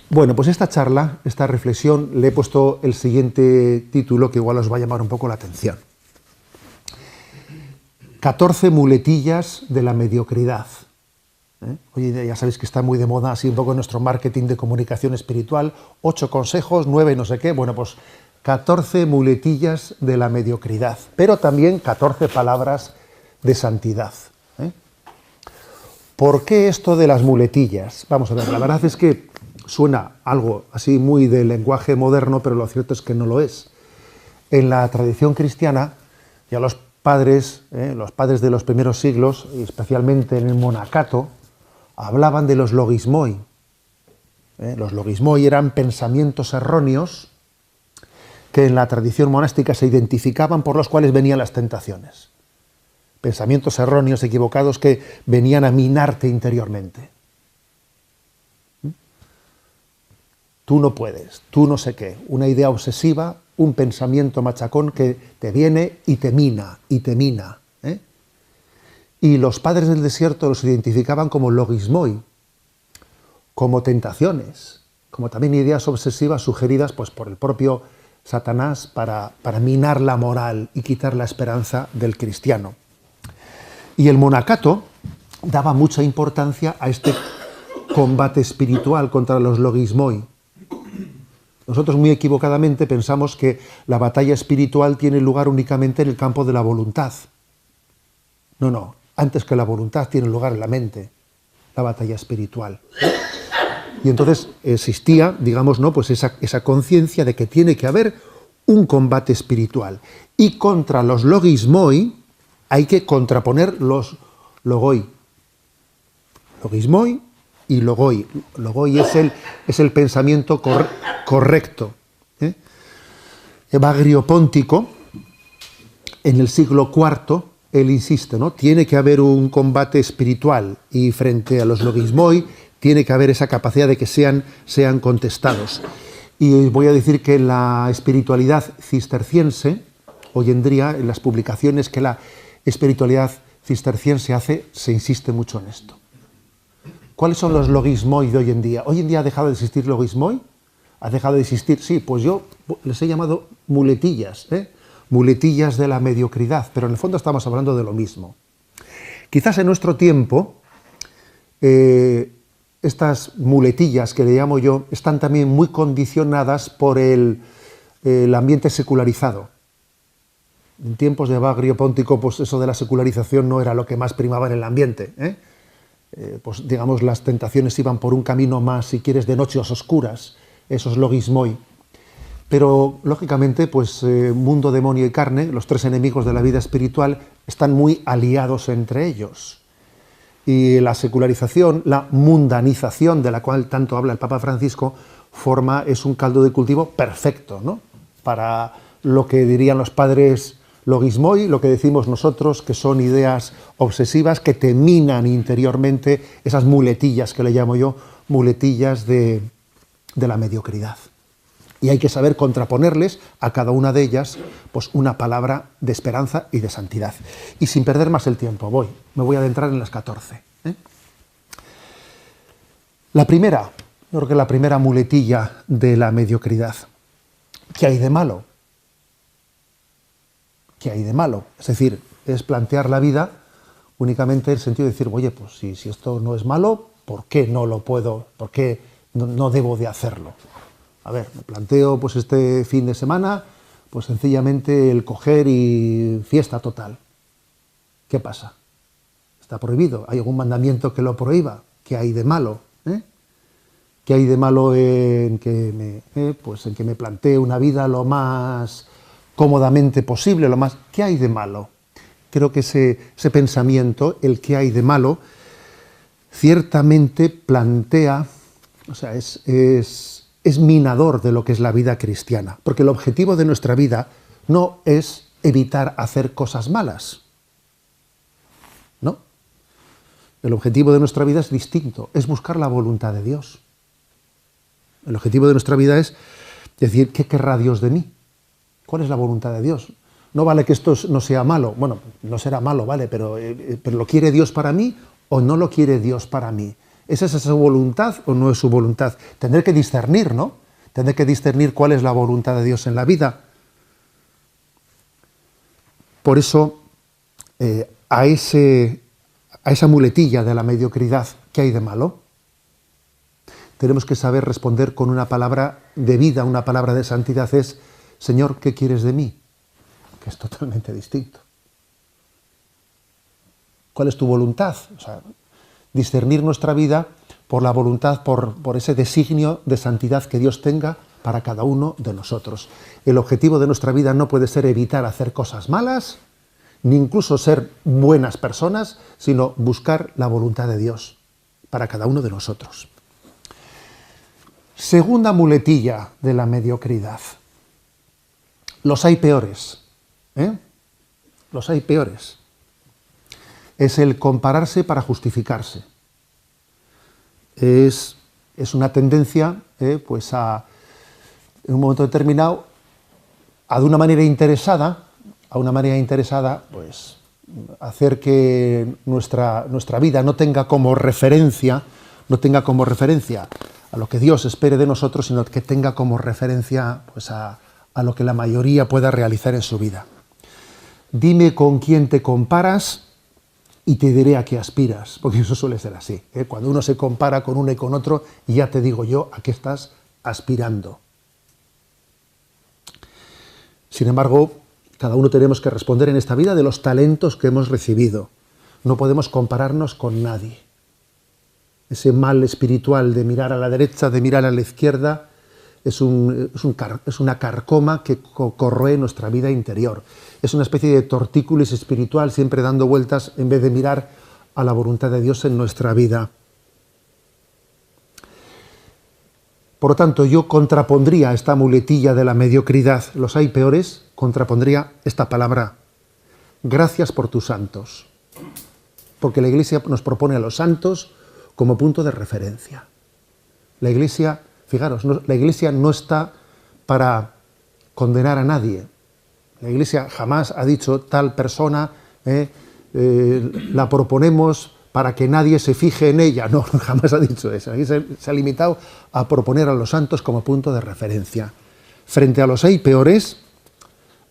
Bueno, pues esta charla, esta reflexión, le he puesto el siguiente título que igual os va a llamar un poco la atención. 14 muletillas de la mediocridad. Oye, ya sabéis que está muy de moda así un poco nuestro marketing de comunicación espiritual. 8 consejos, 9 no sé qué. Bueno, pues 14 muletillas de la mediocridad, pero también 14 palabras de santidad. ¿Por qué esto de las muletillas? Vamos a ver, la verdad es que suena algo así muy de lenguaje moderno, pero lo cierto es que no lo es. En la tradición cristiana, ya los padres de los primeros siglos, y especialmente en el monacato, hablaban de los logismoi. Los logismoi eran pensamientos erróneos que en la tradición monástica se identificaban, por los cuales venían las tentaciones. Pensamientos erróneos, equivocados, que venían a minarte interiormente. Tú no puedes, tú no sé qué. Una idea obsesiva, un pensamiento machacón que te viene y te mina, y te mina. Y los padres del desierto los identificaban como logismoi, como tentaciones, como también ideas obsesivas sugeridas pues, por el propio Satanás para minar la moral y quitar la esperanza del cristiano. Y el monacato daba mucha importancia a este combate espiritual contra los logismoi. Nosotros muy equivocadamente pensamos que la batalla espiritual tiene lugar únicamente en el campo de la voluntad. No, antes que la voluntad tiene lugar en la mente, la batalla espiritual. Y entonces existía, digamos, ¿no? Pues esa conciencia de que tiene que haber un combate espiritual. Y contra los logismoi hay que contraponer los logoi. Logismoi y logoi. Logoi es el pensamiento correcto. Evagrio Póntico, en el siglo IV, él insiste, ¿no? Tiene que haber un combate espiritual y frente a los logismoi tiene que haber esa capacidad de que sean contestados. Y voy a decir que la espiritualidad cisterciense, hoy en día, en las publicaciones que la espiritualidad cisterciense hace, se insiste mucho en esto. ¿Cuáles son los logismoi de hoy en día? ¿Hoy en día ha dejado de existir logismoi? ¿Ha dejado de existir? Sí, pues yo les he llamado muletillas, muletillas de la mediocridad, pero en el fondo estamos hablando de lo mismo. Quizás en nuestro tiempo, estas muletillas que le llamo yo, están también muy condicionadas por el ambiente secularizado. En tiempos de Evagrio Póntico, pues eso de la secularización no era lo que más primaba en el ambiente. Pues digamos, las tentaciones iban por un camino más, si quieres, de noches oscuras, esos logismoi. Pero, lógicamente, pues mundo, demonio y carne, los tres enemigos de la vida espiritual, están muy aliados entre ellos. Y la secularización, la mundanización, de la cual tanto habla el Papa Francisco, es un caldo de cultivo perfecto, ¿no? Para lo que dirían los padres logismoi, lo que decimos nosotros, que son ideas obsesivas que te minan interiormente, esas muletillas que le llamo yo, muletillas de la mediocridad. Y hay que saber contraponerles a cada una de ellas pues una palabra de esperanza y de santidad. Y sin perder más el tiempo, me voy a adentrar en las 14. La primera, yo creo que la primera muletilla de la mediocridad. ¿Qué hay de malo? ¿Qué hay de malo? Es decir, es plantear la vida únicamente en el sentido de decir, oye, pues si esto no es malo, ¿por qué no lo puedo? ¿Por qué no debo de hacerlo? A ver, me planteo pues este fin de semana, pues sencillamente el coger y fiesta total. ¿Qué pasa? ¿Está prohibido? ¿Hay algún mandamiento que lo prohíba? ¿Qué hay de malo? ¿Qué hay de malo en que me plantee una vida lo más cómodamente posible? ¿Qué hay de malo? Creo que ese pensamiento, el qué hay de malo, ciertamente plantea, o sea, es minador de lo que es la vida cristiana, porque el objetivo de nuestra vida no es evitar hacer cosas malas, ¿no? El objetivo de nuestra vida es distinto, es buscar la voluntad de Dios. El objetivo de nuestra vida es decir, ¿qué querrá Dios de mí? ¿Cuál es la voluntad de Dios? No vale que esto no sea malo, bueno, no será malo, vale, pero ¿lo quiere Dios para mí o no lo quiere Dios para mí? ¿Es esa su voluntad o no es su voluntad? Tendré que discernir, ¿no? Tendré que discernir cuál es la voluntad de Dios en la vida. Por eso, a esa muletilla de la mediocridad, ¿qué hay de malo? Tenemos que saber responder con una palabra de vida, una palabra de santidad. Es, Señor, ¿qué quieres de mí? Que es totalmente distinto. ¿Cuál es tu voluntad? O sea, discernir nuestra vida por la voluntad, por ese designio de santidad que Dios tenga para cada uno de nosotros. El objetivo de nuestra vida no puede ser evitar hacer cosas malas, ni incluso ser buenas personas, sino buscar la voluntad de Dios para cada uno de nosotros. Segunda muletilla de la mediocridad. Los hay peores. Los hay peores. Es el compararse para justificarse. Es una tendencia, pues en un momento determinado, de una manera interesada, pues hacer que nuestra vida no tenga como referencia a lo que Dios espere de nosotros, sino que tenga como referencia pues a lo que la mayoría pueda realizar en su vida. Dime con quién te comparas y te diré a qué aspiras, porque eso suele ser así. Cuando uno se compara con uno y con otro, ya te digo yo a qué estás aspirando. Sin embargo, cada uno tenemos que responder en esta vida de los talentos que hemos recibido. No podemos compararnos con nadie. Ese mal espiritual de mirar a la derecha, de mirar a la izquierda, es una carcoma que corroe nuestra vida interior. Es una especie de tortícolis espiritual siempre dando vueltas en vez de mirar a la voluntad de Dios en nuestra vida. Por lo tanto, yo contrapondría esta muletilla de la mediocridad, los hay peores, contrapondría esta palabra, gracias por tus santos. Porque la Iglesia nos propone a los santos como punto de referencia. La Iglesia, fijaros, la Iglesia no está para condenar a nadie. La Iglesia jamás ha dicho tal persona, la proponemos para que nadie se fije en ella. No, jamás ha dicho eso. Aquí se ha limitado a proponer a los santos como punto de referencia. Frente a los hay peores,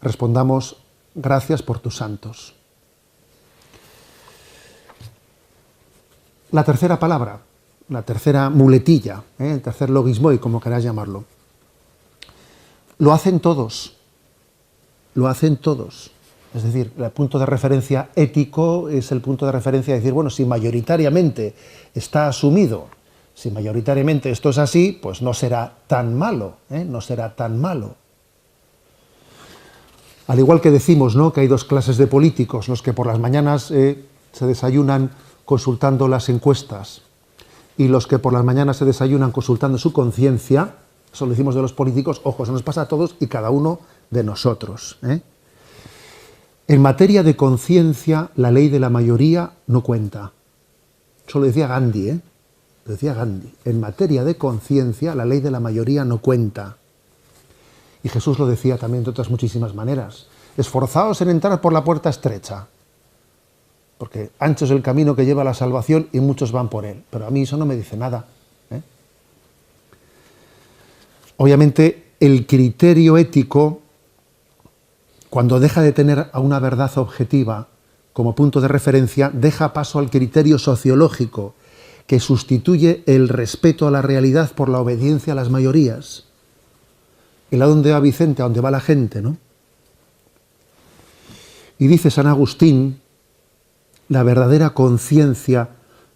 respondamos, gracias por tus santos. La tercera palabra, la tercera muletilla, el tercer logismoi, como queráis llamarlo. Lo hacen todos. Lo hacen todos. Es decir, el punto de referencia ético es el punto de referencia de decir, bueno, si mayoritariamente está asumido, si mayoritariamente esto es así, pues no será tan malo, no será tan malo. Al igual que decimos, ¿no?, que hay dos clases de políticos, los que por las mañanas se desayunan consultando las encuestas y los que por las mañanas se desayunan consultando su conciencia, eso lo decimos de los políticos, ojo, eso nos pasa a todos y cada uno de nosotros. En materia de conciencia, la ley de la mayoría no cuenta. Eso lo decía Gandhi, Lo decía Gandhi. En materia de conciencia, la ley de la mayoría no cuenta. Y Jesús lo decía también de otras muchísimas maneras. Esforzaos en entrar por la puerta estrecha, porque ancho es el camino que lleva a la salvación y muchos van por él. Pero a mí eso no me dice nada. Obviamente, el criterio ético, cuando deja de tener a una verdad objetiva como punto de referencia, deja paso al criterio sociológico, que sustituye el respeto a la realidad por la obediencia a las mayorías. ¿Y a dónde va Vicente? A dónde va la gente, ¿no? Y dice San Agustín, la verdadera conciencia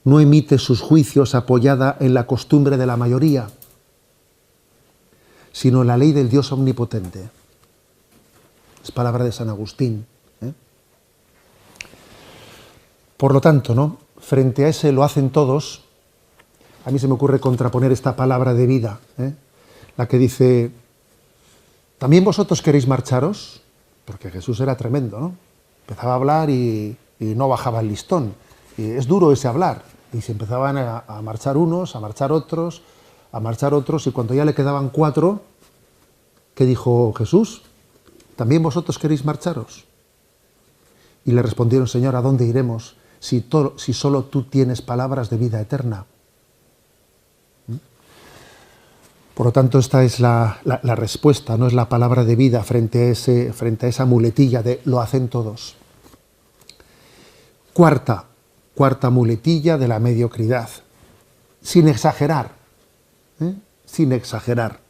no emite sus juicios apoyada en la costumbre de la mayoría, sino en la ley del Dios omnipotente. Es palabra de San Agustín. Por lo tanto, ¿no?, frente a ese lo hacen todos, a mí se me ocurre contraponer esta palabra de vida, la que dice, ¿también vosotros queréis marcharos? Porque Jesús era tremendo, ¿no? Empezaba a hablar y no bajaba el listón. Y es duro ese hablar. Y se empezaban a marchar unos, a marchar otros, y cuando ya le quedaban 4, ¿qué dijo Jesús? ¿También vosotros queréis marcharos? Y le respondieron, Señor, ¿a dónde iremos si solo tú tienes palabras de vida eterna? Por lo tanto, esta es la respuesta, no es la palabra de vida frente a esa muletilla de lo hacen todos. Cuarta muletilla de la mediocridad, sin exagerar, sin exagerar.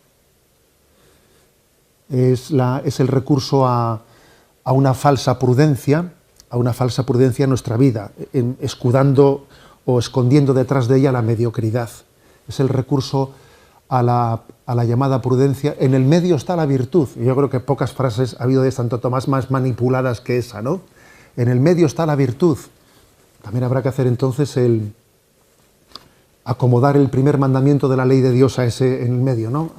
Es el recurso a una falsa prudencia, en nuestra vida, escudando o escondiendo detrás de ella la mediocridad. Es el recurso a la llamada prudencia. En el medio está la virtud. Yo creo que pocas frases ha habido de Santo Tomás más manipuladas que esa, ¿no? En el medio está la virtud. También habrá que hacer entonces acomodar el primer mandamiento de la ley de Dios a ese en el medio, ¿no?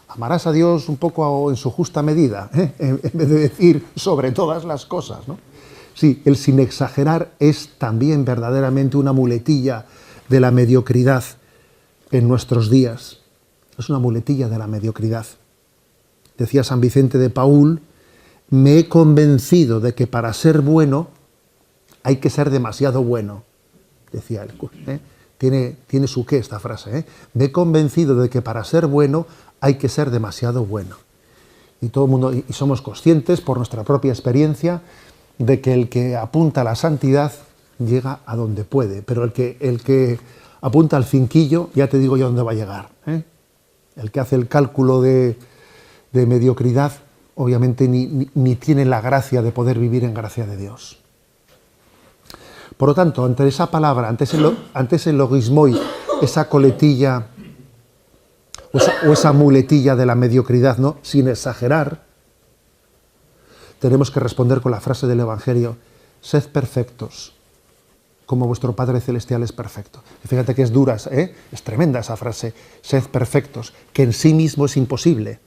Amarás a Dios un poco en su justa medida, en vez de decir sobre todas las cosas, ¿no? Sí, el sin exagerar es también verdaderamente una muletilla de la mediocridad en nuestros días. Es una muletilla de la mediocridad. Decía San Vicente de Paúl, me he convencido de que para ser bueno hay que ser demasiado bueno, decía él. Tiene su qué esta frase. Me he convencido de que para ser bueno hay que ser demasiado bueno. Y todo el mundo, y somos conscientes por nuestra propia experiencia de que el que apunta a la santidad llega a donde puede, pero el que apunta al cinquillo, ya te digo yo dónde va a llegar. El que hace el cálculo de mediocridad, obviamente ni tiene la gracia de poder vivir en gracia de Dios. Por lo tanto, ante esa palabra, ante ese logismoi, esa coletilla o esa muletilla de la mediocridad, ¿no? Sin exagerar, tenemos que responder con la frase del Evangelio, sed perfectos, como vuestro Padre Celestial es perfecto. Y fíjate que es dura, es tremenda esa frase, sed perfectos, que en sí mismo es imposible.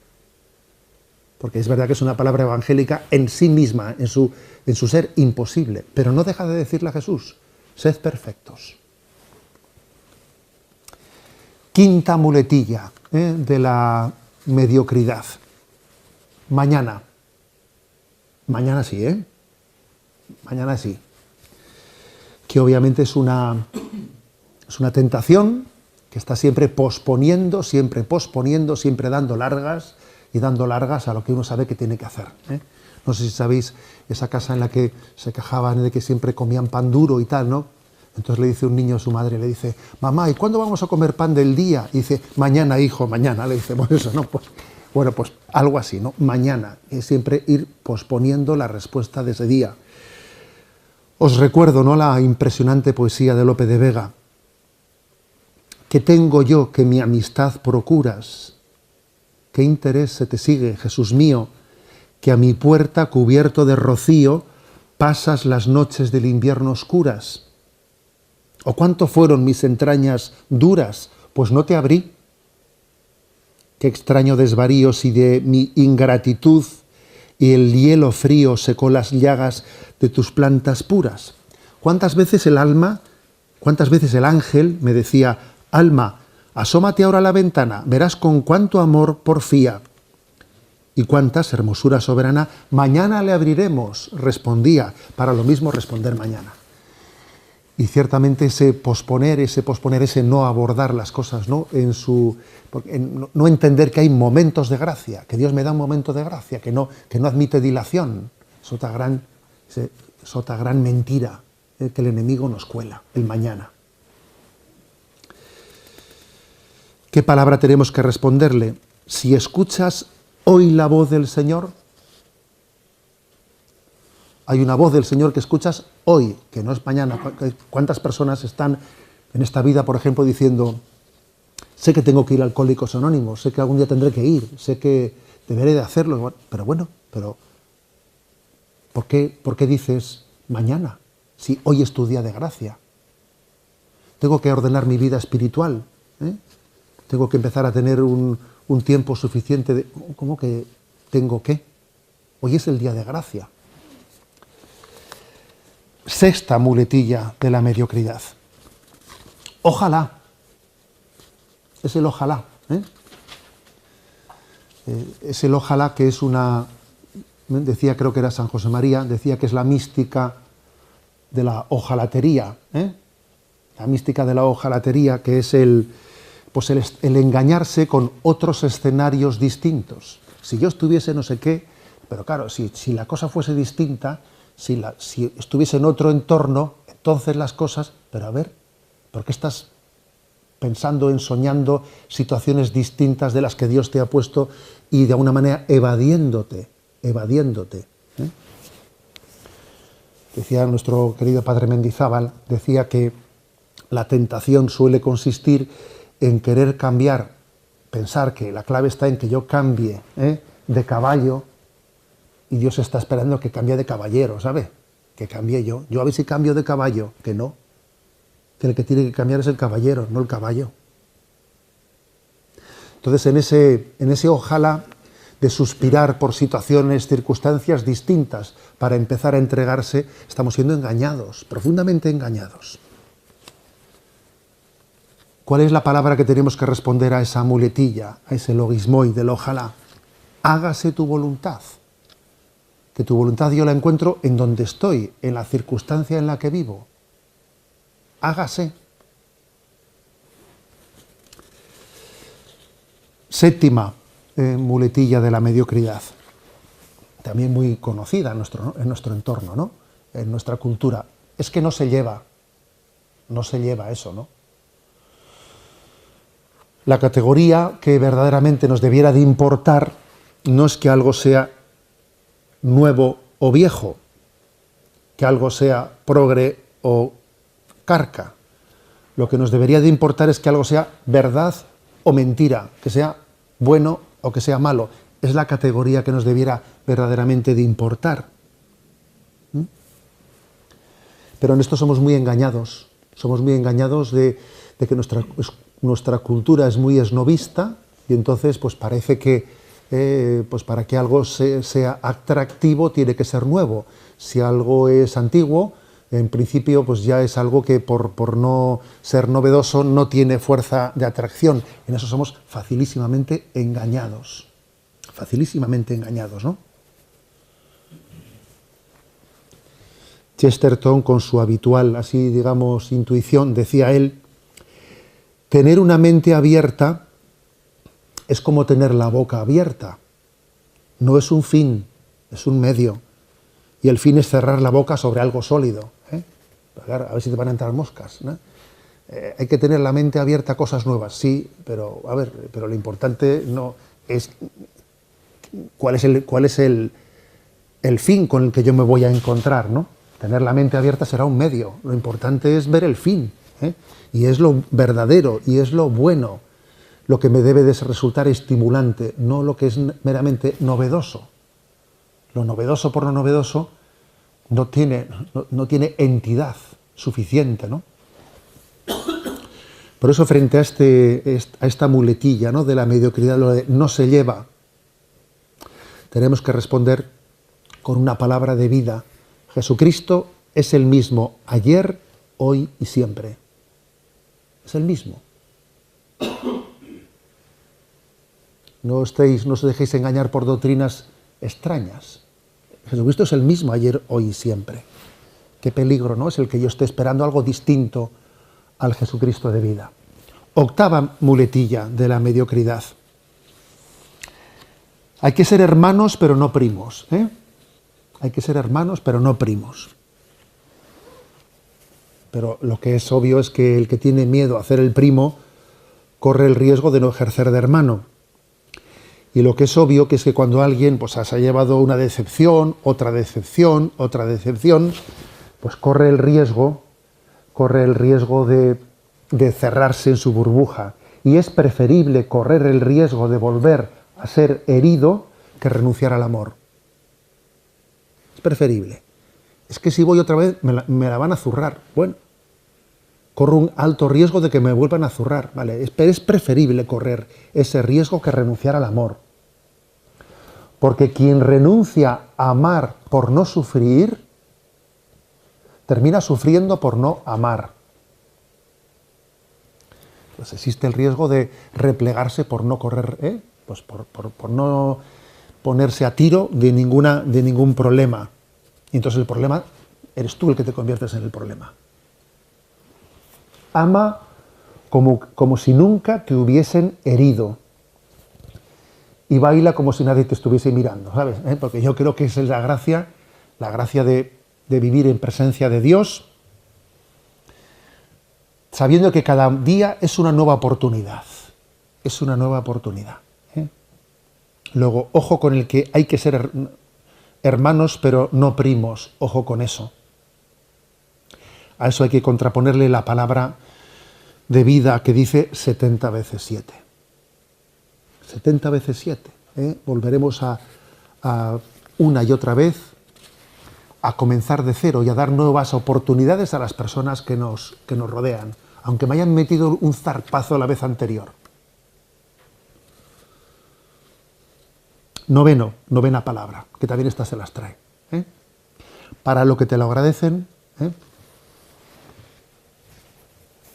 Porque es verdad que es una palabra evangélica en sí misma, en su ser imposible, pero no deja de decirle a Jesús, sed perfectos. Quinta muletilla de la mediocridad. Mañana. Mañana sí, Mañana sí. Que obviamente es una tentación que está siempre posponiendo, siempre dando largas a lo que uno sabe que tiene que hacer. No sé si sabéis esa casa en la que se quejaban de que siempre comían pan duro y tal, ¿no? Entonces le dice un niño a su madre, le dice, mamá, ¿y cuándo vamos a comer pan del día? Y dice, mañana, hijo, mañana. Le dice, bueno, eso no, pues, bueno, pues algo así, ¿no? Mañana. Es siempre ir posponiendo la respuesta de ese día. Os recuerdo, ¿no?, la impresionante poesía de Lope de Vega. ¿Qué tengo yo que mi amistad procuras? ¿Qué interés se te sigue, Jesús mío, que a mi puerta cubierto de rocío pasas las noches del invierno oscuras? ¿O cuánto fueron mis entrañas duras, pues no te abrí? Qué extraño desvarío si de mi ingratitud y el hielo frío secó las llagas de tus plantas puras. ¿Cuántas veces el ángel me decía, alma, asómate ahora a la ventana, verás con cuánto amor porfía. Y cuántas, hermosura soberana, mañana le abriremos, respondía, para lo mismo responder mañana. Y ciertamente ese posponer, ese no abordar las cosas, ¿no? No entender que hay momentos de gracia, que Dios me da un momento de gracia, que no admite dilación. Es otra gran mentira que el enemigo nos cuela, el mañana. ¿Qué palabra tenemos que responderle? Si escuchas hoy la voz del Señor, hay una voz del Señor que escuchas hoy, que no es mañana. ¿Cuántas personas están en esta vida, por ejemplo, diciendo, sé que tengo que ir a Alcohólicos Anónimos, sé que algún día tendré que ir, sé que deberé de hacerlo, pero ¿por qué dices mañana, si hoy es tu día de gracia? Tengo que ordenar mi vida espiritual, tengo que empezar a tener un tiempo suficiente de... ¿Cómo que tengo que? Hoy es el día de gracia. Sexta muletilla de la mediocridad. Ojalá. Es el ojalá. Es el ojalá que es una... Decía, creo que era San José María, decía que es la mística de la ojalatería. La mística de la ojalatería, que es pues el engañarse con otros escenarios distintos. Si yo estuviese no sé qué, pero claro, si la cosa fuese distinta, si estuviese en otro entorno, entonces las cosas, pero a ver, ¿por qué estás pensando en soñando situaciones distintas de las que Dios te ha puesto y de alguna manera evadiéndote? Decía nuestro querido padre Mendizábal, decía que la tentación suele consistir en querer cambiar, pensar que la clave está en que yo cambie de caballo, y Dios está esperando que cambie de caballero, ¿sabe? Que cambie yo. Yo a ver si cambio de caballo, que no. Que el que tiene que cambiar es el caballero, no el caballo. Entonces, en ese ojalá de suspirar por situaciones, circunstancias distintas para empezar a entregarse, estamos siendo engañados, profundamente engañados. ¿Cuál es la palabra que tenemos que responder a esa muletilla, a ese logismoi del ojalá? Hágase tu voluntad. Que tu voluntad yo la encuentro en donde estoy, en la circunstancia en la que vivo. Hágase. Séptima muletilla de la mediocridad, también muy conocida en nuestro entorno, ¿no? En nuestra cultura. Es que no se lleva eso, ¿no? La categoría que verdaderamente nos debiera de importar no es que algo sea nuevo o viejo, que algo sea progre o carca. Lo que nos debería de importar es que algo sea verdad o mentira, que sea bueno o que sea malo. Es la categoría que nos debiera verdaderamente de importar. Pero en esto somos muy engañados de que nuestra cultura es muy esnovista, y entonces pues parece que pues para que algo sea atractivo tiene que ser nuevo. Si algo es antiguo, en principio pues ya es algo que por no ser novedoso no tiene fuerza de atracción. En eso somos facilísimamente engañados, ¿no? Chesterton, con su habitual, así digamos, intuición, decía él: tener una mente abierta es como tener la boca abierta. No es un fin, es un medio. Y el fin es cerrar la boca sobre algo sólido. Claro, a ver si te van a entrar moscas, ¿no? Hay que tener la mente abierta a cosas nuevas, sí, pero a ver, pero lo importante no es cuál es el fin con el que yo me voy a encontrar, ¿no? Tener la mente abierta será un medio. Lo importante es ver el fin, y es lo verdadero, y es lo bueno, lo que me debe de resultar estimulante, no lo que es meramente novedoso. Lo novedoso por lo novedoso no tiene entidad suficiente, ¿no? Por eso, frente a esta muletilla, ¿no?, de la mediocridad, lo de no se lleva, tenemos que responder con una palabra de vida. Jesucristo es el mismo ayer, hoy y siempre. Es el mismo. No os dejéis engañar por doctrinas extrañas. Jesucristo es el mismo ayer, hoy y siempre. Qué peligro, ¿no? Es el que yo esté esperando algo distinto al Jesucristo de vida. Octava muletilla de la mediocridad. Hay que ser hermanos, pero no primos. Hay que ser hermanos, pero no primos. Pero lo que es obvio es que el que tiene miedo a hacer el primo corre el riesgo de no ejercer de hermano. Y lo que es obvio que es que cuando alguien pues se ha llevado una decepción, otra decepción, pues corre el riesgo de cerrarse en su burbuja. Y es preferible correr el riesgo de volver a ser herido que renunciar al amor. Es preferible. Es que si voy otra vez me la van a zurrar. Bueno, corro un alto riesgo de que me vuelvan a zurrar, ¿vale? Es preferible correr ese riesgo que renunciar al amor. Porque quien renuncia a amar por no sufrir, termina sufriendo por no amar. Pues existe el riesgo de replegarse por no correr, pues por no ponerse a tiro de ningún problema. Y entonces el problema eres tú el que te conviertes en el problema. Ama como si nunca te hubiesen herido. Y baila como si nadie te estuviese mirando, ¿sabes? Porque yo creo que esa es la gracia de vivir en presencia de Dios, sabiendo que cada día es una nueva oportunidad. Es una nueva oportunidad. Luego, ojo con el que hay que ser hermanos, pero no primos. Ojo con eso. A eso hay que contraponerle la palabra de vida que dice 70 veces 7. 70 veces 7. Volveremos a una y otra vez a comenzar de cero y a dar nuevas oportunidades a las personas que nos rodean, aunque me hayan metido un zarpazo la vez anterior. Novena palabra, que también esta se las trae. Para lo que te lo agradecen,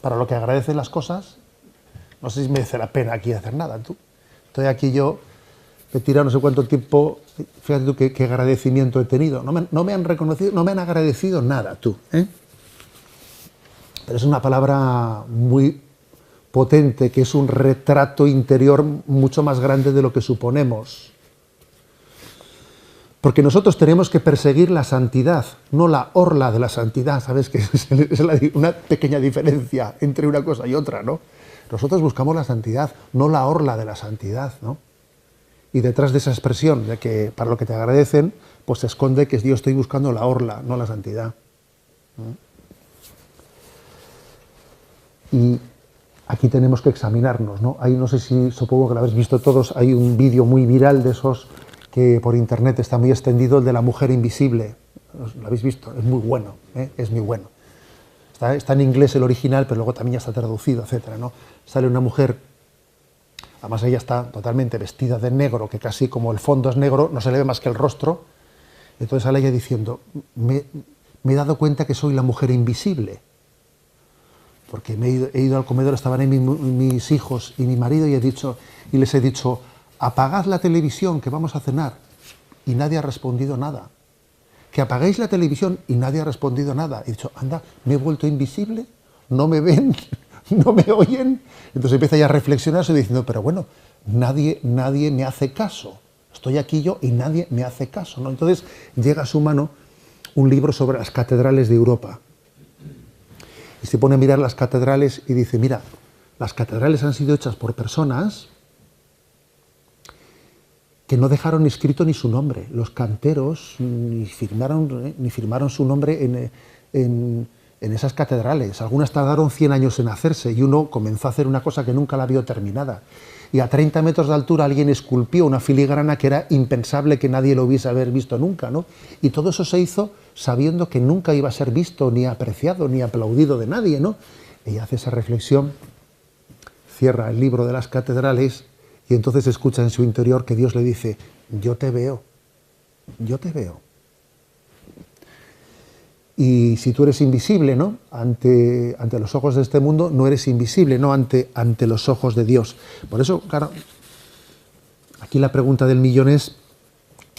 para lo que agradecen las cosas, no sé si merece la pena aquí hacer nada. Estoy aquí yo, he tirado no sé cuánto tiempo, fíjate tú qué agradecimiento he tenido. No me han reconocido, no me han agradecido nada, tú. Pero es una palabra muy potente, que es un retrato interior mucho más grande de lo que suponemos. Porque nosotros tenemos que perseguir la santidad, no la orla de la santidad, ¿sabes? Que es una pequeña diferencia entre una cosa y otra, ¿no? Nosotros buscamos la santidad, no la orla de la santidad, ¿no? Y detrás de esa expresión de que para lo que te agradecen, pues se esconde que yo estoy buscando la orla, no la santidad. Y aquí tenemos que examinarnos, ¿no? Ahí no sé si, supongo que lo habéis visto todos, hay un vídeo muy viral de esos que por internet está muy extendido, el de la mujer invisible. ¿Lo habéis visto? Es muy bueno, es muy bueno. Está en inglés el original, pero luego también ya está traducido, etcétera, ¿no? Sale una mujer, además ella está totalmente vestida de negro, que casi como el fondo es negro, no se le ve más que el rostro. Entonces sale ella diciendo, me he dado cuenta que soy la mujer invisible. Porque he ido al comedor, estaban ahí mis hijos y mi marido, y les he dicho, apagad la televisión, que vamos a cenar. Y nadie ha respondido nada. Que apaguéis la televisión, y nadie ha respondido nada. He dicho, anda, me he vuelto invisible, no me ven, no me oyen. Entonces empieza ya a reflexionar diciendo, pero bueno, nadie me hace caso. Estoy aquí yo y nadie me hace caso, ¿no? Entonces llega a su mano un libro sobre las catedrales de Europa. Y se pone a mirar las catedrales y dice, mira, las catedrales han sido hechas por personas que no dejaron escrito ni su nombre. Los canteros ni firmaron su nombre en esas catedrales. Algunas tardaron 100 años en hacerse y uno comenzó a hacer una cosa que nunca la vio terminada. Y a 30 metros de altura alguien esculpió una filigrana que era impensable que nadie lo hubiese haber visto nunca, ¿no? Y todo eso se hizo sabiendo que nunca iba a ser visto, ni apreciado, ni aplaudido de nadie, ¿no? Ella hace esa reflexión, cierra el libro de las catedrales y entonces escucha en su interior que Dios le dice, yo te veo. Y si tú eres invisible, ¿no? Ante los ojos de este mundo, no eres invisible, ¿no? Ante los ojos de Dios. Por eso, claro, aquí la pregunta del millón es,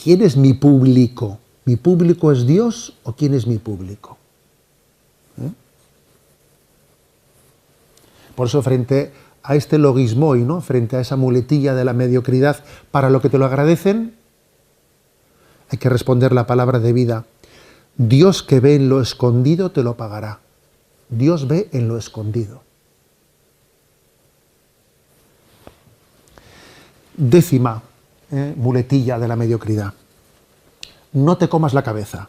¿quién es mi público? ¿Mi público es Dios o quién es mi público? Por eso, frente a este logismoi, ¿no? Frente a esa muletilla de la mediocridad, para lo que te lo agradecen, hay que responder la palabra de vida. Dios que ve en lo escondido te lo pagará. Dios ve en lo escondido. Décima muletilla de la mediocridad. No te comas la cabeza.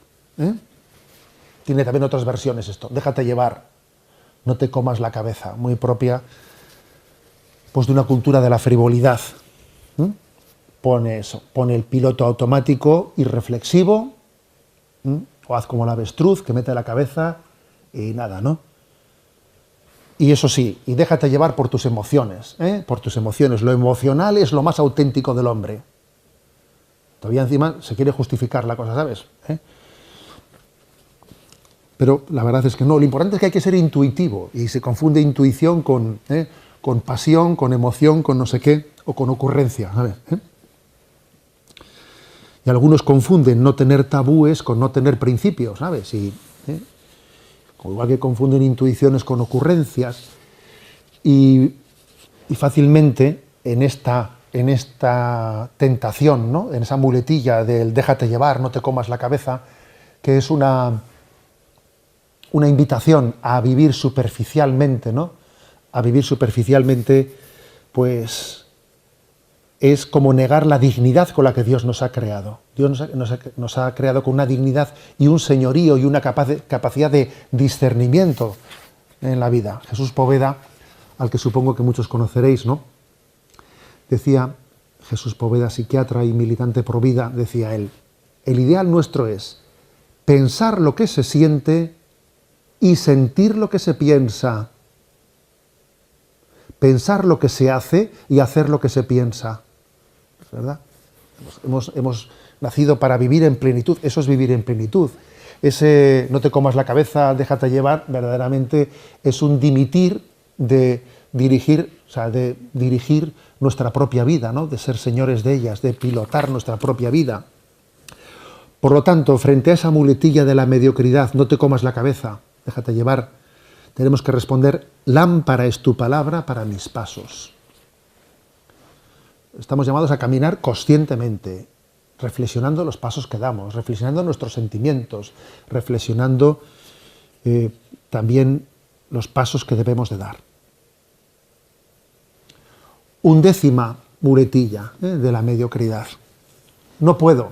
Tiene también otras versiones esto. Déjate llevar. No te comas la cabeza. Muy propia, pues, de una cultura de la frivolidad. Pone eso. Pone el piloto automático irreflexivo. O haz como el avestruz, que mete la cabeza y nada, ¿no? Y eso sí, y déjate llevar por tus emociones, por tus emociones. Lo emocional es lo más auténtico del hombre. Todavía encima se quiere justificar la cosa, ¿sabes? Pero la verdad es que no. Lo importante es que hay que ser intuitivo, y se confunde intuición con pasión, con emoción, con no sé qué, o con ocurrencia, ¿sabes? Y algunos confunden no tener tabúes con no tener principios, ¿sabes? Igual que confunden intuiciones con ocurrencias. y fácilmente en esta tentación, ¿no? En esa muletilla del déjate llevar, no te comas la cabeza, que es una invitación a vivir superficialmente, ¿no? A vivir superficialmente, pues es como negar la dignidad con la que Dios nos ha creado. Dios nos ha creado con una dignidad y un señorío y una capacidad de discernimiento en la vida. Jesús Poveda, al que supongo que muchos conoceréis, ¿no? Decía Jesús Poveda, psiquiatra y militante pro vida, decía él, el ideal nuestro es pensar lo que se siente y sentir lo que se piensa. Pensar lo que se hace y hacer lo que se piensa. ¿Es verdad? Hemos nacido para vivir en plenitud. Eso es vivir en plenitud. Ese no te comas la cabeza, déjate llevar, verdaderamente es un dimitir de dirigir, o sea, de dirigir nuestra propia vida, ¿no? De ser señores de ellas, de pilotar nuestra propia vida. Por lo tanto, frente a esa muletilla de la mediocridad, no te comas la cabeza, déjate llevar, tenemos que responder, lámpara es tu palabra para mis pasos. Estamos llamados a caminar conscientemente, reflexionando los pasos que damos, reflexionando nuestros sentimientos, reflexionando también los pasos que debemos de dar. 11ª muletilla de la mediocridad. No puedo.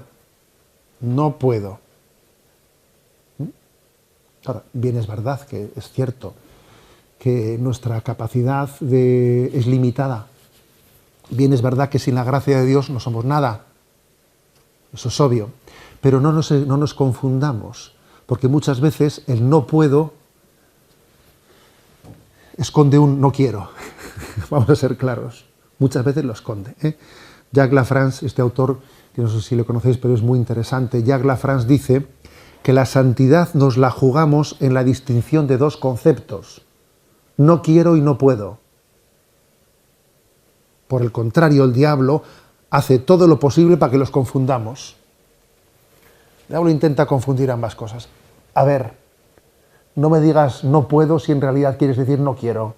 Ahora, bien es verdad que es cierto que nuestra capacidad es limitada. Bien es verdad que sin la gracia de Dios no somos nada. Eso es obvio. Pero no nos confundamos, porque muchas veces el no puedo esconde un no quiero. Vamos a ser claros. Muchas veces lo esconde. Jacques Lafrance, este autor, que no sé si lo conocéis, pero es muy interesante, Jacques Lafrance dice que la santidad nos la jugamos en la distinción de dos conceptos. No quiero y no puedo. Por el contrario, el diablo hace todo lo posible para que los confundamos. El diablo intenta confundir ambas cosas. A ver, no me digas no puedo si en realidad quieres decir no quiero.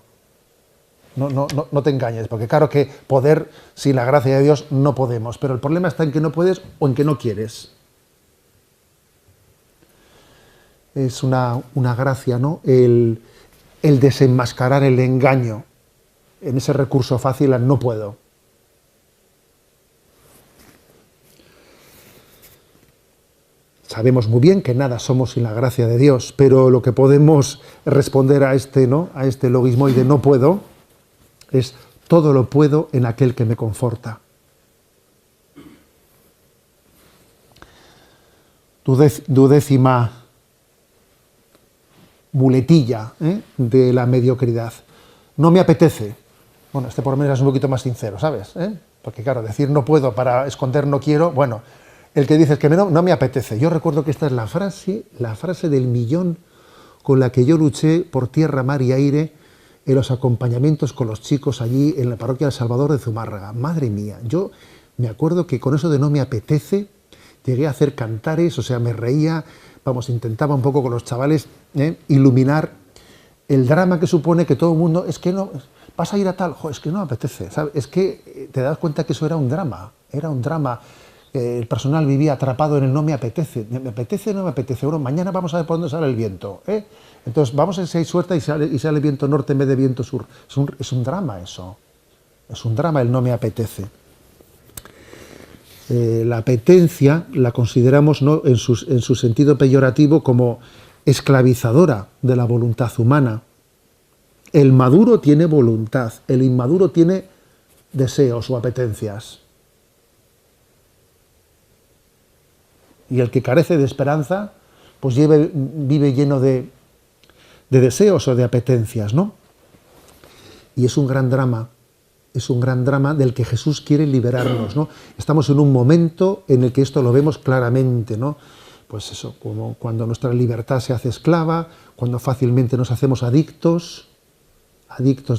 No te engañes, porque claro que poder, sin la gracia de Dios, no podemos. Pero el problema está en que no puedes o en que no quieres. Es una gracia, ¿no? El desenmascarar el engaño en ese recurso fácil al no puedo. Sabemos muy bien que nada somos sin la gracia de Dios, pero lo que podemos responder a este logismoide no puedo es todo lo puedo en aquel que me conforta. Duodécima muletilla de la mediocridad. No me apetece. Bueno, por lo menos es un poquito más sincero, ¿sabes? Porque claro, decir no puedo para esconder no quiero, bueno, el que dice es que no me apetece. Yo recuerdo que esta es la frase del millón con la que yo luché por tierra, mar y aire en los acompañamientos con los chicos allí en la parroquia del Salvador de Zumárraga. Madre mía, yo me acuerdo que con eso de no me apetece llegué a hacer cantares, o sea, me reía, intentaba un poco con los chavales iluminar el drama que supone que todo el mundo, es que no, vas a ir a tal, es que no me apetece, ¿sabes? Es que te das cuenta que eso era un drama. El personal vivía atrapado en el no me apetece, no me apetece, bueno, mañana vamos a ver por dónde sale el viento, Entonces vamos a ver si hay suerte y sale viento norte en vez de viento sur. Es un drama eso, es un drama el no me apetece. La apetencia la consideramos, ¿no?, en su sentido peyorativo como esclavizadora de la voluntad humana. El maduro tiene voluntad, el inmaduro tiene deseos o apetencias. Y el que carece de esperanza, pues vive lleno de deseos o de apetencias, ¿no? Y es un gran drama del que Jesús quiere liberarnos, ¿no? Estamos en un momento en el que esto lo vemos claramente, ¿no? Pues eso, como cuando nuestra libertad se hace esclava, cuando fácilmente nos hacemos adictos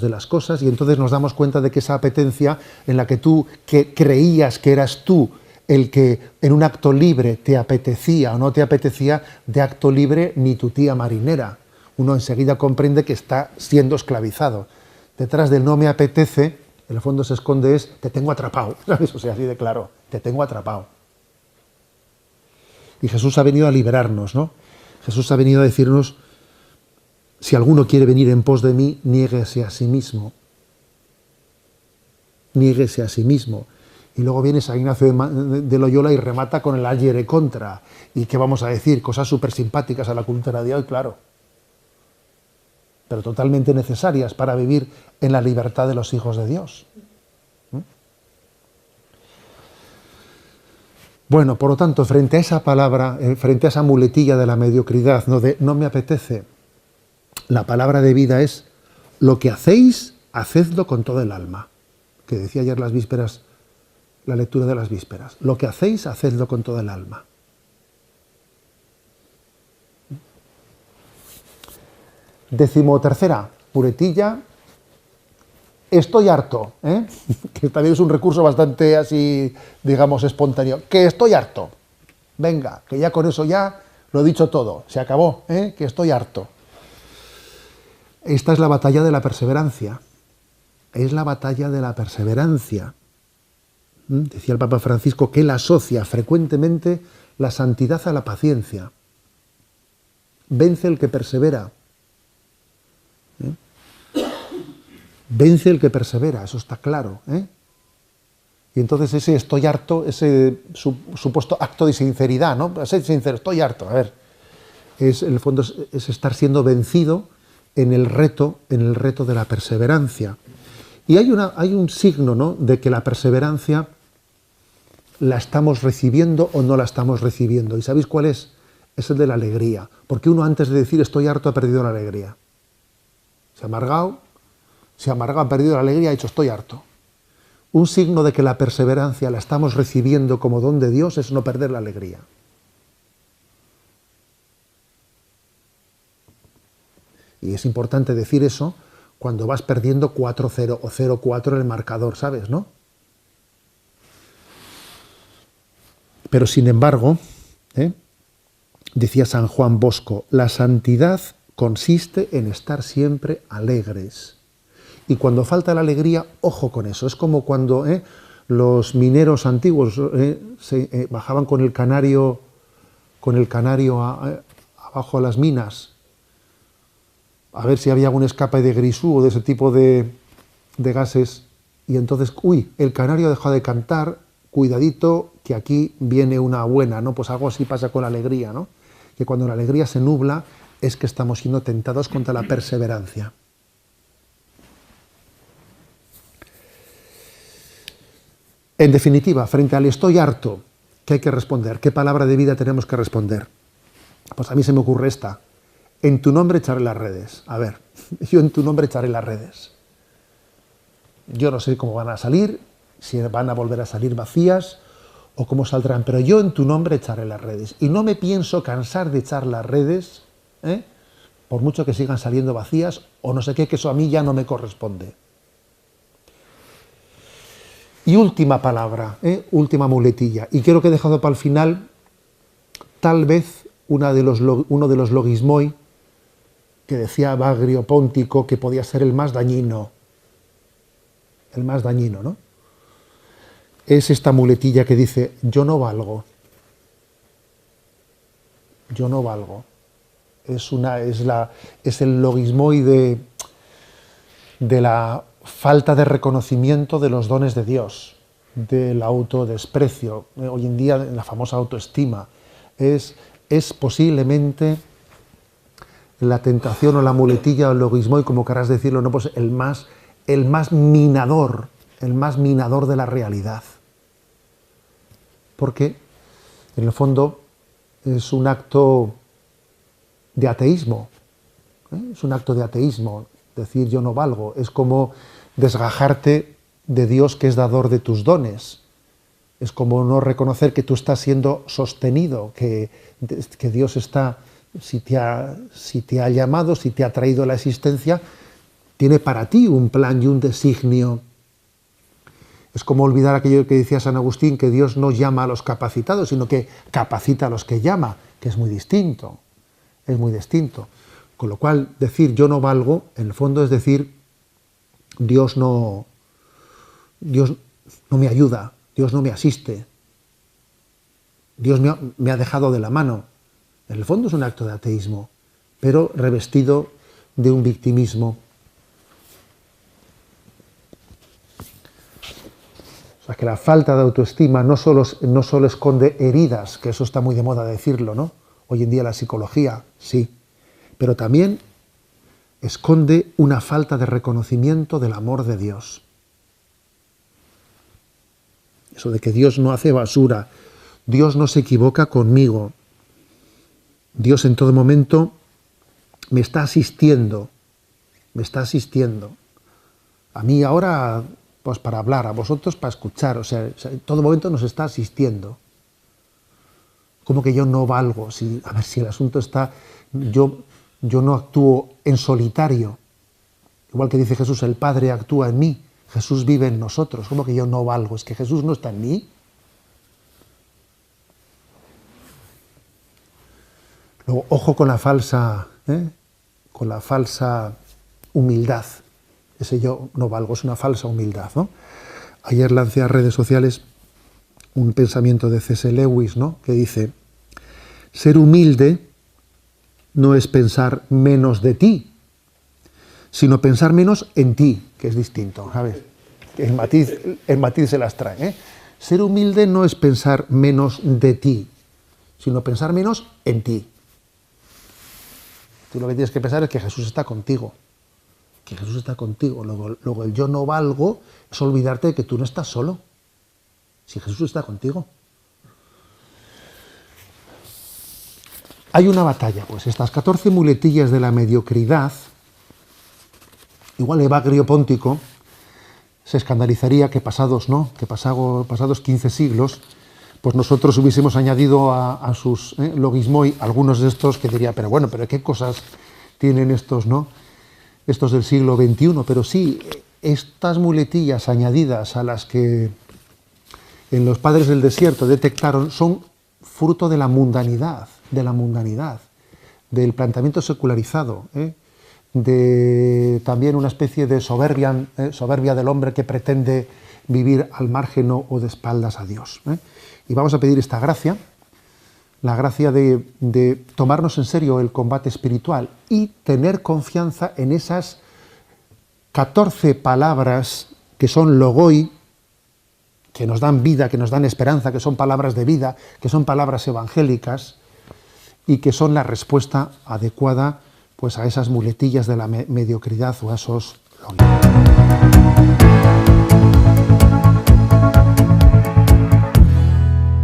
de las cosas, y entonces nos damos cuenta de que esa apetencia en la que tú que creías que eras tú el que en un acto libre te apetecía o no te apetecía, de acto libre ni tu tía marinera. Uno enseguida comprende que está siendo esclavizado. Detrás del no me apetece, en el fondo se esconde es te tengo atrapado, ¿sabes? O sea, así de claro, te tengo atrapado. Y Jesús ha venido a liberarnos, ¿no? Jesús ha venido a decirnos, si alguno quiere venir en pos de mí, niéguese a sí mismo. Niéguese a sí mismo. Y luego viene San Ignacio de Loyola y remata con el ayer contra. ¿Y qué vamos a decir? Cosas súper simpáticas a la cultura de hoy, claro. Pero totalmente necesarias para vivir en la libertad de los hijos de Dios. Bueno, por lo tanto, frente a esa palabra, frente a esa muletilla de la mediocridad, no, de no me apetece, la palabra de vida es lo que hacéis, hacedlo con todo el alma. Que decía ayer las vísperas, la lectura de las vísperas. Lo que hacéis, hacedlo con todo el alma. Decimotercera muletilla, estoy harto, que también es un recurso bastante así, digamos, espontáneo. Que estoy harto. Venga, que ya con eso ya lo he dicho todo, se acabó, que estoy harto. Esta es la batalla de la perseverancia. Es la batalla de la perseverancia. Decía el Papa Francisco que él asocia frecuentemente la santidad a la paciencia. Vence el que persevera. Vence el que persevera, eso está claro. Y entonces ese estoy harto, ese supuesto acto de sinceridad, ¿no? Ser sincero, estoy harto, a ver. En el fondo es estar siendo vencido en el reto de la perseverancia. Y hay un signo, ¿no?, de que la perseverancia la estamos recibiendo o no la estamos recibiendo. ¿Y sabéis cuál es? Es el de la alegría. Porque uno antes de decir estoy harto ha perdido la alegría. Se ha amargado, ha perdido la alegría, ha dicho estoy harto. Un signo de que la perseverancia la estamos recibiendo como don de Dios es no perder la alegría. Y es importante decir eso cuando vas perdiendo 4-0 o 0-4 en el marcador, ¿sabes, no? Pero sin embargo, decía San Juan Bosco, la santidad consiste en estar siempre alegres. Y cuando falta la alegría, ojo con eso. Es como cuando los mineros antiguos bajaban con el canario abajo a las minas, a ver si había algún escape de grisú o de ese tipo de gases, y entonces, el canario ha dejado de cantar, cuidadito, que aquí viene una buena, ¿no? Pues algo así pasa con la alegría, ¿no? Que cuando la alegría se nubla es que estamos siendo tentados contra la perseverancia. En definitiva, frente al estoy harto, ¿qué hay que responder? ¿Qué palabra de vida tenemos que responder? Pues a mí se me ocurre esta. En tu nombre echaré las redes. A ver, yo en tu nombre echaré las redes. Yo no sé cómo van a salir, si van a volver a salir vacías o cómo saldrán, pero yo en tu nombre echaré las redes. Y no me pienso cansar de echar las redes, por mucho que sigan saliendo vacías o no sé qué, que eso a mí ya no me corresponde. Y última palabra, última muletilla. Y creo que he dejado para el final, tal vez, uno de los logismoi que decía Bagrio Póntico que podía ser el más dañino. El más dañino, ¿no? Es esta muletilla que dice, yo no valgo. Yo no valgo. Es el logismoi de la falta de reconocimiento de los dones de Dios, del autodesprecio, hoy en día la famosa autoestima, es posiblemente la tentación o la muletilla o el logismoi, como querrás decirlo, no, pues el más minador de la realidad. Porque en el fondo es un acto de ateísmo, es un acto de ateísmo. Decir yo no valgo, es como desgajarte de Dios que es dador de tus dones. Es como no reconocer que tú estás siendo sostenido, que Dios está, si te ha llamado, si te ha traído a la existencia, tiene para ti un plan y un designio. Es como olvidar aquello que decía San Agustín, que Dios no llama a los capacitados, sino que capacita a los que llama, que es muy distinto. Es muy distinto. Con lo cual, decir yo no valgo, en el fondo es decir, Dios no me ayuda, Dios no me asiste, Dios me ha dejado de la mano. En el fondo es un acto de ateísmo, pero revestido de un victimismo. O sea, que la falta de autoestima no solo esconde heridas, que eso está muy de moda decirlo, ¿no? Hoy en día la psicología, sí, pero también esconde una falta de reconocimiento del amor de Dios. Eso de que Dios no hace basura, Dios no se equivoca conmigo, Dios en todo momento me está asistiendo, A mí ahora, pues para hablar, a vosotros para escuchar, o sea, en todo momento nos está asistiendo. Como que yo no valgo, a ver si el asunto está, yo no actúo en solitario, igual que dice Jesús, el Padre actúa en mí, Jesús vive en nosotros, como que yo no valgo, es que Jesús no está en mí. Luego, ojo con la falsa humildad. Ese yo no valgo, es una falsa humildad, ¿no? Ayer lancé a redes sociales un pensamiento de C.S. Lewis, ¿no? Que dice, ser humilde no es pensar menos de ti, sino pensar menos en ti, que es distinto, ¿sabes? El matiz se las trae, ¿eh? Ser humilde no es pensar menos de ti, sino pensar menos en ti. Tú lo que tienes que pensar es que Jesús está contigo. Que Jesús está contigo. Luego el yo no valgo es olvidarte de que tú no estás solo. Si Jesús está contigo. Hay una batalla, pues estas 14 muletillas de la mediocridad, igual Evagrio Póntico se escandalizaría que pasados 15 siglos, pues nosotros hubiésemos añadido a sus logismoi algunos de estos que diría, pero qué cosas tienen estos, ¿no? Estos del siglo XXI, pero sí, estas muletillas añadidas a las que en los padres del desierto detectaron son fruto de la mundanidad, del planteamiento secularizado, de también una especie de soberbia del hombre que pretende vivir al margen o de espaldas a Dios. Y vamos a pedir esta gracia, la gracia de tomarnos en serio el combate espiritual y tener confianza en esas 14 palabras que son logoi, que nos dan vida, que nos dan esperanza, que son palabras de vida, que son palabras evangélicas y que son la respuesta adecuada pues, a esas muletillas de la mediocridad o a esos logoi.